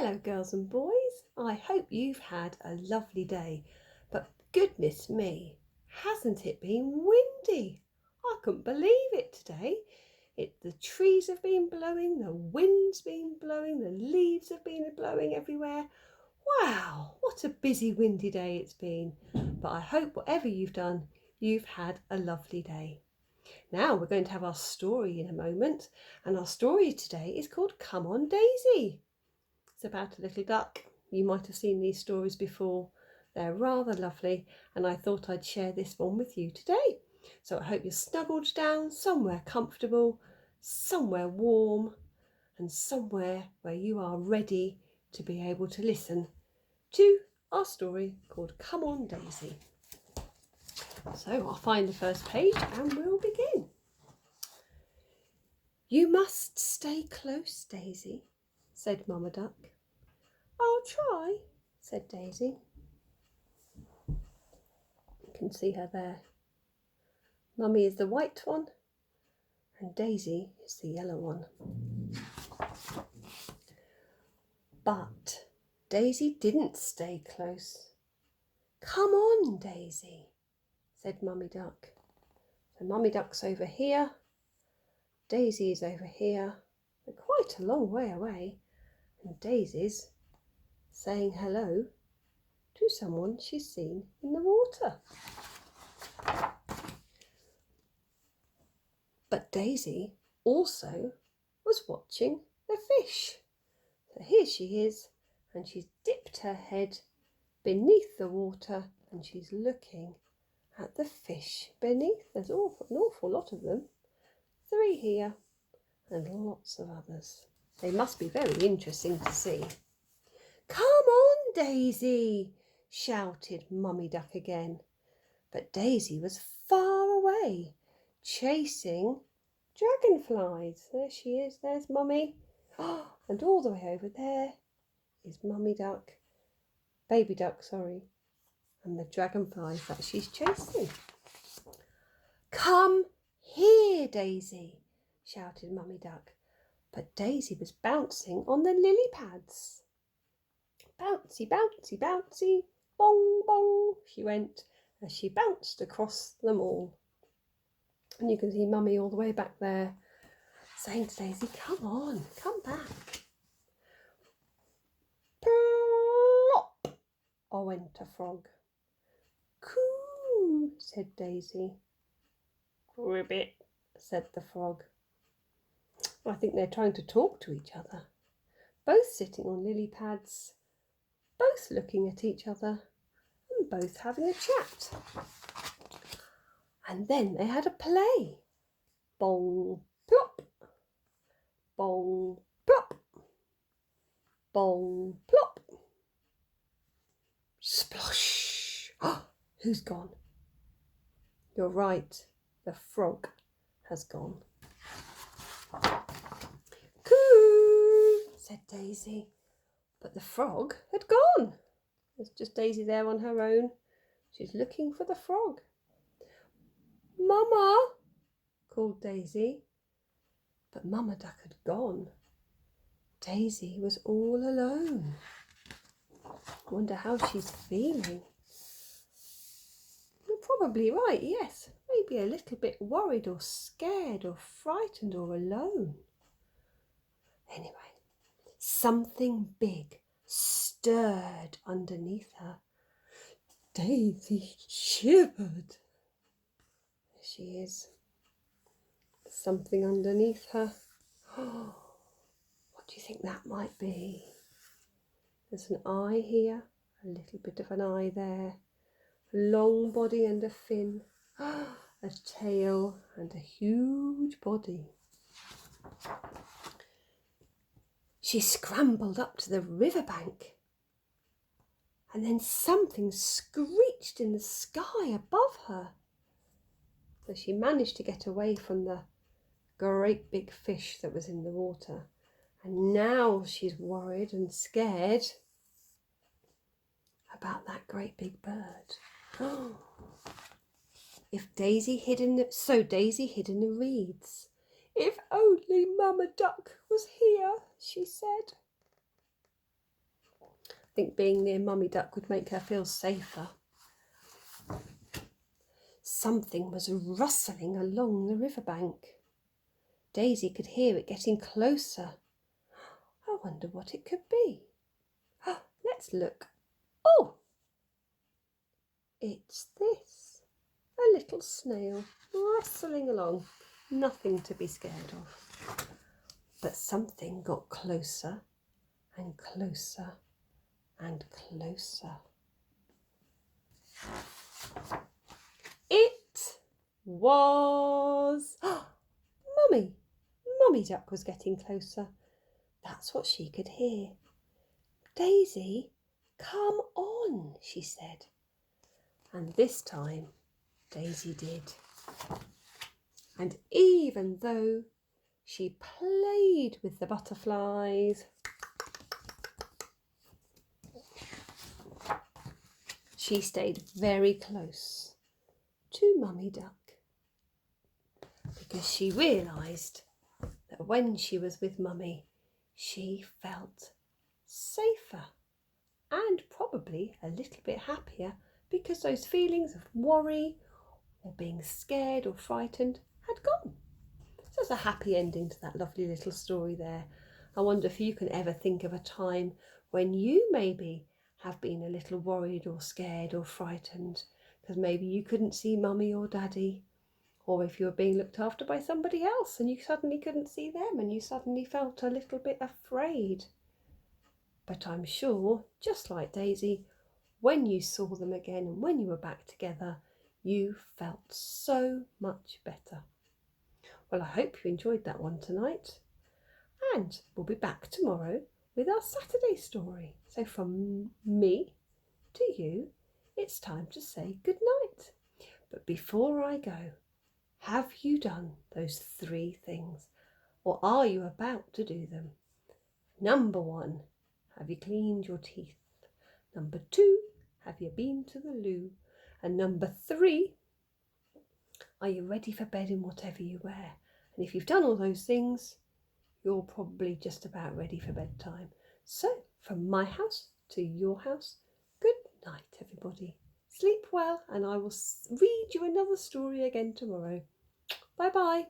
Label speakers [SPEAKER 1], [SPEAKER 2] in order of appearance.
[SPEAKER 1] Hello girls and boys, I hope you've had a lovely day, but goodness me, hasn't it been windy? I couldn't believe it today. The trees have been blowing, the wind's been blowing, the leaves have been blowing everywhere. Wow, what a busy windy day it's been, but I hope whatever you've done, you've had a lovely day. Now we're going to have our story in a moment, and our story today is called Come On Daisy. It's about a little duck. You might have seen these stories before. They're rather lovely, and I thought I'd share this one with you today. So I hope you're snuggled down somewhere comfortable, somewhere warm, and somewhere where you are ready to be able to listen to our story called Come On Daisy. So I'll find the first page and we'll begin. "You must stay close, Daisy," said Mamma Duck. "I'll try," said Daisy. You can see her there. Mummy is the white one and Daisy is the yellow one. But Daisy didn't stay close. "Come on, Daisy," said Mummy Duck. So Mummy Duck's over here, Daisy is over here. They're quite a long way away, and Daisy's saying hello to someone she's seen in the water. But Daisy also was watching the fish. So here she is, and she's dipped her head beneath the water and she's looking at the fish beneath. There's an awful lot of them. 3 here and lots of others. They must be very interesting to see. "Come on, Daisy," shouted Mummy Duck again. But Daisy was far away, chasing dragonflies. There she is, there's Mummy. And all the way over there is Mummy Duck, Baby Duck, sorry, and the dragonflies that she's chasing. "Come here, Daisy," shouted Mummy Duck. But Daisy was bouncing on the lily pads. Bouncy, bouncy, bouncy, bong, bong, she went as she bounced across them all. And you can see Mummy all the way back there saying to Daisy, "Come on, come back." Plop, went a frog. "Coo," said Daisy. "Ribbit," said the frog. I think they're trying to talk to each other. Both sitting on lily pads, both looking at each other, and both having a chat. And then they had a play. Bong, plop, bong, plop, bong, plop. Splosh! Who's gone? You're right, the frog has gone. "Coo," said Daisy, but the frog had gone. There's just Daisy there on her own. She's looking for the frog. "Mama," called Daisy, but Mamma Duck had gone. Daisy was all alone. I wonder how she's feeling. You're probably right, yes. Maybe a little bit worried or scared or frightened or alone. Anyway, something big stirred underneath her. Daisy shivered. There she is. Something underneath her. What do you think that might be? There's an eye here, a little bit of an eye there, a long body and a fin, a tail and a huge body. She scrambled up to the riverbank, and then something screeched in the sky above her. So she managed to get away from the great big fish that was in the water. And now she's worried and scared about that great big bird. Daisy hid in the reeds. "If only Mamma Duck was here," she said. think being near Mummy Duck would make her feel safer. Something was rustling along the riverbank. Daisy could hear it getting closer. I wonder what it could be. Let's look. Oh, it's this. A little snail rustling along. Nothing to be scared of. But something got closer and closer and closer. It was Mummy. Mummy Duck was getting closer. That's what she could hear. Daisy, come on, she said. And this time Daisy did. And even though she played with the butterflies, she stayed very close to Mummy Duck because she realised that when she was with Mummy, she felt safer and probably a little bit happier because those feelings of worry or being scared or frightened had gone. So it's a happy ending to that lovely little story there. I wonder if you can ever think of a time when you maybe have been a little worried or scared or frightened because maybe you couldn't see Mummy or Daddy, or if you were being looked after by somebody else and you suddenly couldn't see them and you suddenly felt a little bit afraid. But I'm sure, just like Daisy, when you saw them again and when you were back together, you felt so much better. Well, I hope you enjoyed that one tonight. And we'll be back tomorrow with our Saturday story. So from me to you, it's time to say good night. But before I go, have you done those 3 things? Or are you about to do them? Number 1, have you cleaned your teeth? Number 2, have you been to the loo? And number 3, are you ready for bed in whatever you wear? And if you've done all those things, you're probably just about ready for bedtime. So, from my house to your house, good night, everybody. Sleep well, and I will read you another story again tomorrow. Bye-bye.